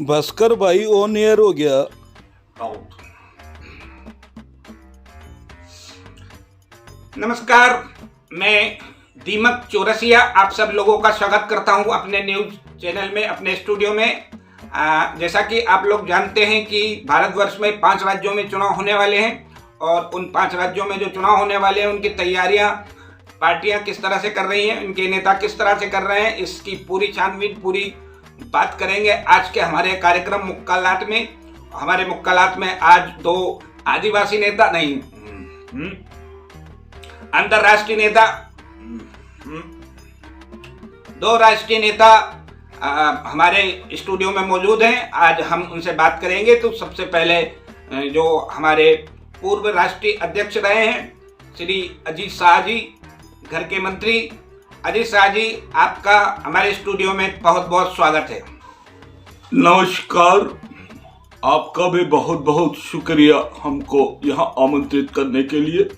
भास्कर भाई on air हो गया। नमस्कार, मैं दीमक चौरसिया आप सब लोगों का स्वागत करता हूं अपने न्यूज चैनल में, अपने स्टूडियो में। जैसा कि आप लोग जानते हैं कि भारतवर्ष में 5 राज्यों में चुनाव होने वाले हैं और उन 5 राज्यों में जो चुनाव होने वाले हैं उनकी तैयारियां पार्टियां किस तरह से कर रही हैं, उनके नेता किस तरह से कर रहे हैं, इसकी पूरी छानबीन पूरी बात करेंगे आज के हमारे कार्यक्रम मुक्कालात में। हमारे मुक्कालात में आज 2 आदिवासी नेता नहीं, अंतरराष्ट्रीय नेता, 2 राष्ट्रीय नेता हमारे स्टूडियो में मौजूद हैं। आज हम उनसे बात करेंगे। तो सबसे पहले जो हमारे पूर्व राष्ट्रीय अध्यक्ष रहे हैं श्री अजीत शाह जी, घर के मंत्री अजीत शाह जी, आपका हमारे स्टूडियो में बहुत बहुत स्वागत है। नमस्कार, आपका भी बहुत बहुत शुक्रिया हमको यहाँ आमंत्रित करने के लिए।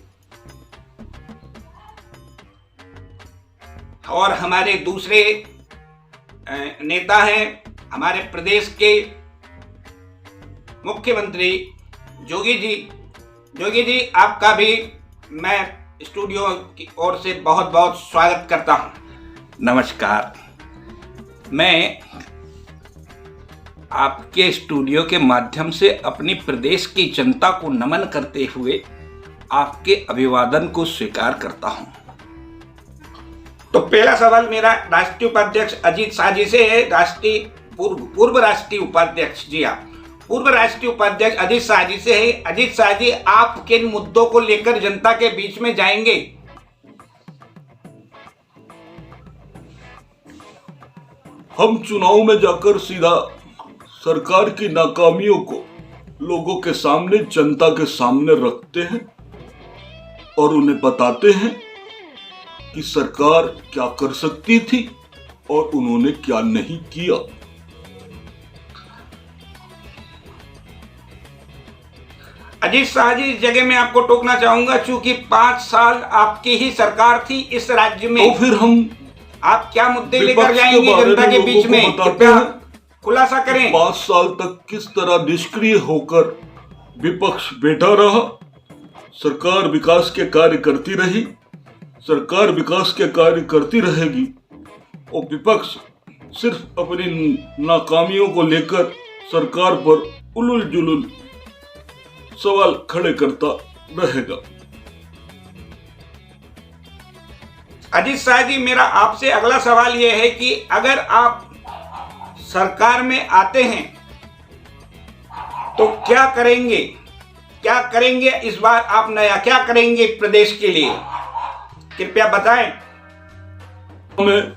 और हमारे दूसरे नेता हैं हमारे प्रदेश के मुख्यमंत्री जोगी जी। जोगी जी, आपका भी मैं स्टूडियो की ओर से बहुत बहुत स्वागत करता हूं। नमस्कार, मैं आपके स्टूडियो के माध्यम से अपनी प्रदेश की जनता को नमन करते हुए आपके अभिवादन को स्वीकार करता हूं। तो पहला सवाल मेरा राष्ट्रीय उपाध्यक्ष अजीत शाह जी से है। पूर्व राष्ट्रीय उपाध्यक्ष जी, आप पूर्व राष्ट्रीय उपाध्यक्ष अजीत शाह जी से है। अजीत शाह जी, आप किन मुद्दों को लेकर जनता के बीच में जाएंगे? हम चुनाव में जाकर सीधा सरकार की नाकामियों को लोगों के सामने, जनता के सामने रखते हैं और उन्हें बताते हैं कि सरकार क्या कर सकती थी और उन्होंने क्या नहीं किया। अजीत शाह जी, इस जगह में आपको टोकना चाहूंगा, चूंकि 5 साल आपकी ही सरकार थी इस राज्य में, तो फिर हम आप क्या मुद्दे लेकर जाएंगे जनता के बीच में? कृपया खुलासा करें। 5 साल तक किस तरह निष्क्रिय होकर विपक्ष बैठा रहा। सरकार विकास के कार्य करती रही, सरकार विकास के कार्य करती रहेगी और विपक्ष सिर्फ अपनी नाकामियों को लेकर सरकार पर उलुल जुलुल सवाल खड़े करता रहेगा। अजीत शाह जी, मेरा आपसे अगला सवाल यह है कि अगर आप सरकार में आते हैं तो क्या करेंगे? क्या करेंगे इस बार आप नया? क्या करेंगे प्रदेश के लिए? कृपया बताएं। हमें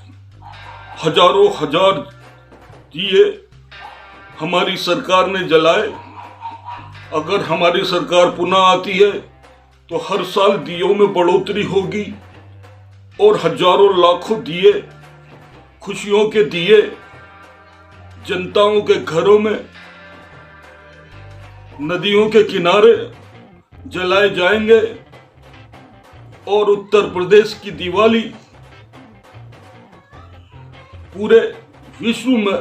हजारों हजार दिए हमारी सरकार ने जलाए। अगर हमारी सरकार पुनः आती है तो हर साल दियों में बढ़ोतरी होगी और हजारों लाखों दिए, खुशियों के दिए जनताओं के घरों में, नदियों के किनारे जलाए जाएंगे और उत्तर प्रदेश की दिवाली पूरे विश्व में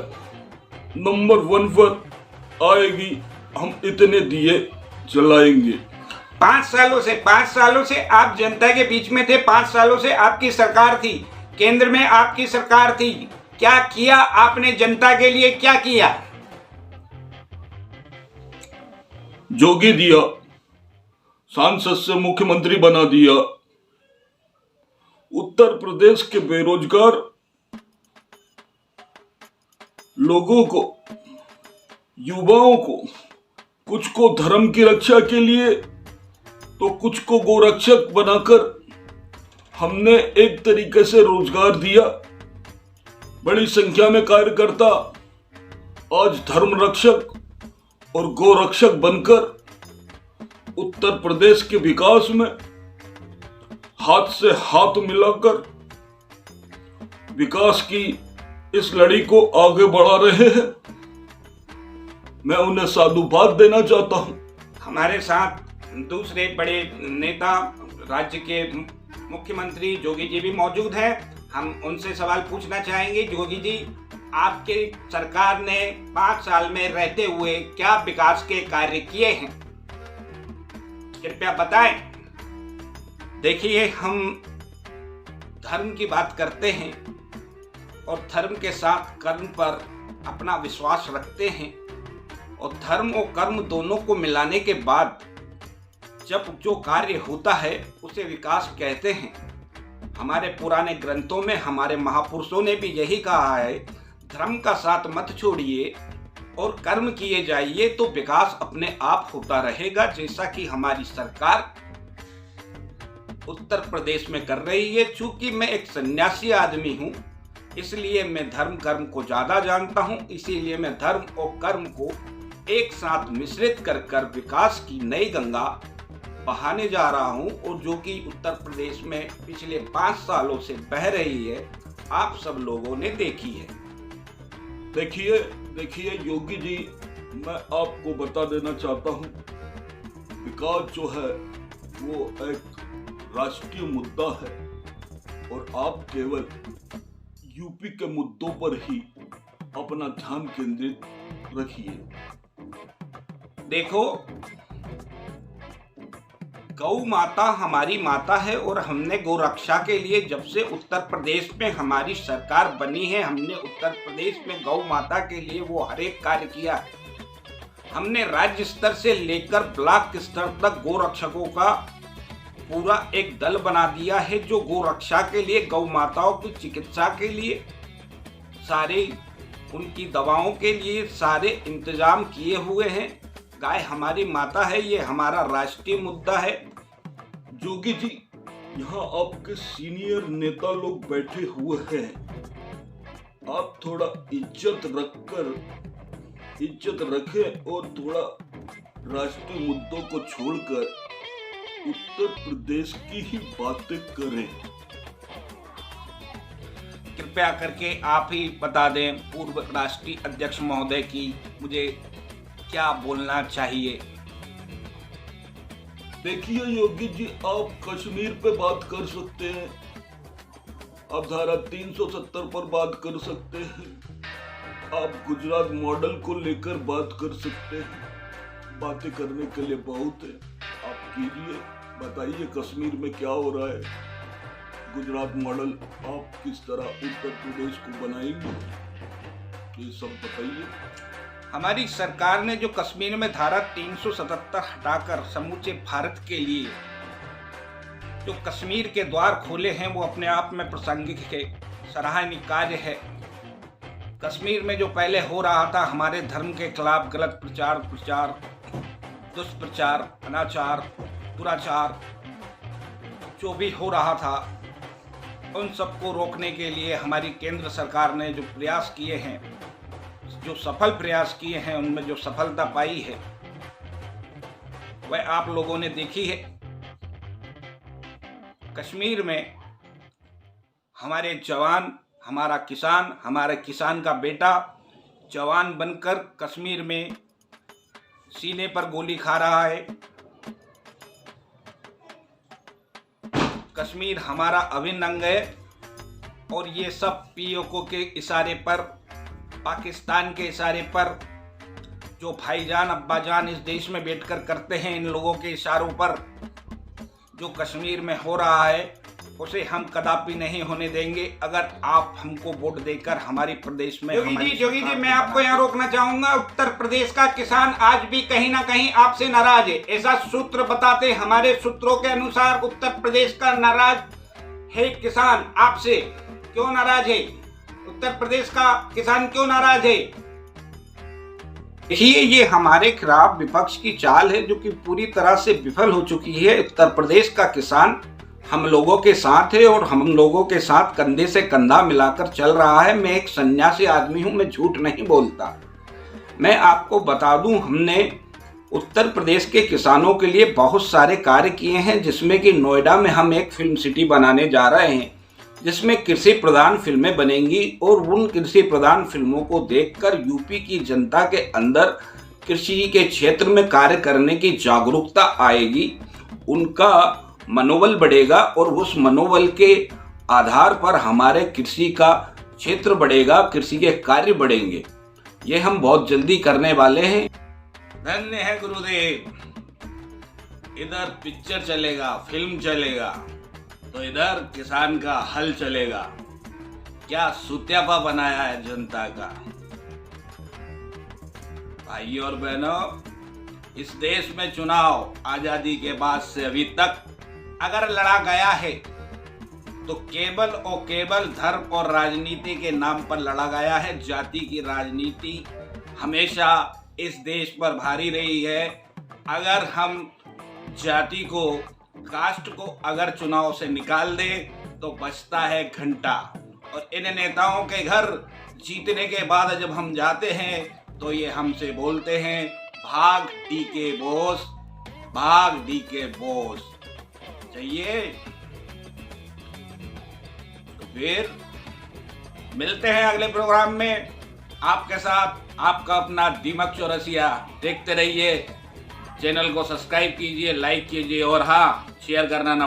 नंबर 1 पर आएगी। हम इतने दिए जलाएंगे। 5 सालों से आप जनता के बीच में थे। 5 सालों से आपकी सरकार थी, केंद्र में आपकी सरकार थी। क्या किया आपने जनता के लिए? क्या किया? जोगी दिया, सांसद से मुख्यमंत्री बना दिया। उत्तर प्रदेश के बेरोजगार लोगों को, युवाओं को, कुछ को धर्म की रक्षा के लिए तो कुछ को गोरक्षक बनाकर हमने एक तरीके से रोजगार दिया। बड़ी संख्या में कार्यकर्ता आज धर्म रक्षक और गोरक्षक बनकर उत्तर प्रदेश के विकास में हाथ से हाथ मिलाकर विकास की इस लड़ी को आगे बढ़ा रहे हैं। मैं उन्हें साधुवाद देना चाहता हूं। हमारे साथ दूसरे बड़े नेता राज्य के मुख्यमंत्री जोगी जी भी मौजूद हैं। हम उनसे सवाल पूछना चाहेंगे। जोगी जी, आपकी सरकार ने 5 साल में रहते हुए क्या विकास के कार्य किए हैं, कृपया बताएं। देखिए, हम धर्म की बात करते हैं और धर्म के साथ कर्म पर अपना विश्वास रखते हैं, और धर्म और कर्म दोनों को मिलाने के बाद जब जो कार्य होता है उसे विकास कहते हैं। हमारे पुराने ग्रंथों में हमारे महापुरुषों ने भी यही कहा है, धर्म का साथ मत छोड़िए और कर्म किए जाइए तो विकास अपने आप होता रहेगा, जैसा कि हमारी सरकार उत्तर प्रदेश में कर रही है। चूंकि मैं एक सन्यासी आदमी हूँ, इसलिए मैं धर्म कर्म को ज़्यादा जानता हूँ, इसीलिए मैं धर्म और कर्म को एक साथ मिश्रित कर विकास की नई गंगा बहाने जा रहा हूँ, और जो कि उत्तर प्रदेश में पिछले 5 सालों से बह रही है, आप सब लोगों ने देखी है। देखिए योगी जी, मैं आपको बता देना चाहता हूँ, विकास जो है वो एक राष्ट्रीय मुद्दा है और आप केवल यूपी के मुद्दों पर ही अपना ध्यान केंद्रित रखिए। देखो, गौ माता हमारी माता है और हमने गौ रक्षा के लिए जब से उत्तर प्रदेश में हमारी सरकार बनी है, हमने उत्तर प्रदेश में गौ माता के लिए वो हर एक कार्य किया है। हमने राज्य स्तर से लेकर ब्लॉक स्तर तक गौ रक्षकों का पूरा एक दल बना दिया है, जो गौ रक्षा के लिए, गौ माताओं की चिकित्सा के लिए, सारे उनकी दवाओं के लिए सारे इंतजाम किए हुए हैं। गाय हमारी माता है, ये हमारा राष्ट्रीय मुद्दा है। जोगी जी, यहाँ आपके सीनियर नेता लोग बैठे हुए हैं, आप थोड़ा इज्जत रखें और थोड़ा राष्ट्रीय मुद्दों को छोड़कर उत्तर प्रदेश की ही बातें करें। कृपया करके आप ही बता दें पूर्व राष्ट्रीय अध्यक्ष महोदय की मुझे क्या बोलना चाहिए। देखिए योगी जी, आप कश्मीर पे बात कर सकते हैं, आप धारा 370 पर बात कर सकते हैं, आप गुजरात मॉडल को लेकर बात कर सकते हैं। बातें करने के लिए बहुत है, आप कीजिए, बताइए कश्मीर में क्या हो रहा है, गुजरात मॉडल आप किस तरह उत्तर प्रदेश को बनाएंगे, ये सब बताइए। हमारी सरकार ने जो कश्मीर में धारा 377 हटाकर समूचे भारत के लिए जो कश्मीर के द्वार खोले हैं, वो अपने आप में प्रासंगिक है, सराहनीय कार्य है। कश्मीर में जो पहले हो रहा था हमारे धर्म के खिलाफ गलत प्रचार, दुष्प्रचार, अनाचार, दुराचार, जो भी हो रहा था, उन सबको रोकने के लिए हमारी केंद्र सरकार ने जो प्रयास किए हैं, जो सफल प्रयास किए हैं, उनमें जो सफलता पाई है वह आप लोगों ने देखी है। कश्मीर में हमारे जवान, हमारा किसान, हमारे किसान का बेटा जवान बनकर कश्मीर में सीने पर गोली खा रहा है। कश्मीर हमारा अभिन्न अंग है और ये सब पीओके के इशारे पर, पाकिस्तान के इशारे पर, जो भाईजान अब्बाजान इस देश में बैठकर करते हैं, इन लोगों के इशारों पर जो कश्मीर में हो रहा है उसे हम कदापि नहीं होने देंगे। अगर आप हमको वोट देकर हमारी प्रदेश में जोगी जी, मैं आपको यहाँ रोकना चाहूंगा। उत्तर प्रदेश का किसान आज भी कहीं ना कहीं आपसे नाराज है, ऐसा सूत्र बताते। हमारे सूत्रों के अनुसार उत्तर प्रदेश का नाराज है किसान आपसे। क्यों नाराज है उत्तर प्रदेश का किसान, क्यों नाराज है? देखिए, ये हमारे खिलाफ विपक्ष की चाल है जो कि पूरी तरह से विफल हो चुकी है। उत्तर प्रदेश का किसान हम लोगों के साथ है और हम लोगों के साथ कंधे से कंधा मिलाकर चल रहा है। मैं एक सन्यासी आदमी हूं, मैं झूठ नहीं बोलता। मैं आपको बता दूं, हमने उत्तर प्रदेश के किसानों के लिए बहुत सारे कार्य किए हैं, जिसमें कि नोएडा में हम एक फिल्म सिटी बनाने जा रहे हैं, जिसमें कृषि प्रधान फिल्में बनेंगी और उन कृषि प्रधान फिल्मों को देखकर यूपी की जनता के अंदर कृषि के क्षेत्र में कार्य करने की जागरूकता आएगी, उनका मनोबल बढ़ेगा और उस मनोबल के आधार पर हमारे कृषि का क्षेत्र बढ़ेगा, कृषि के कार्य बढ़ेंगे। ये हम बहुत जल्दी करने वाले हैं। धन्य है गुरुदेव। इधर पिक्चर चलेगा, फिल्म चलेगा, तो इधर किसान का हल चलेगा। क्या सुत्यापा बनाया है जनता का। भाइयों और बहनों, इस देश में चुनाव आजादी के बाद से अभी तक अगर लड़ा गया है तो केवल और केवल धर्म और राजनीति के नाम पर लड़ा गया है। जाति की राजनीति हमेशा इस देश पर भारी रही है। अगर हम जाति को, कास्ट को अगर चुनाव से निकाल दे तो बचता है घंटा। और इन नेताओं के घर जीतने के बाद जब हम जाते हैं तो ये हमसे बोलते हैं, भाग डीके बोस, भाग डीके बोस। चाहिए तो फिर मिलते हैं अगले प्रोग्राम में आपके साथ। आपका अपना दीमक चौरसिया। देखते रहिए, चैनल को सब्सक्राइब कीजिए, लाइक कीजिए और हाँ, शेयर करना ना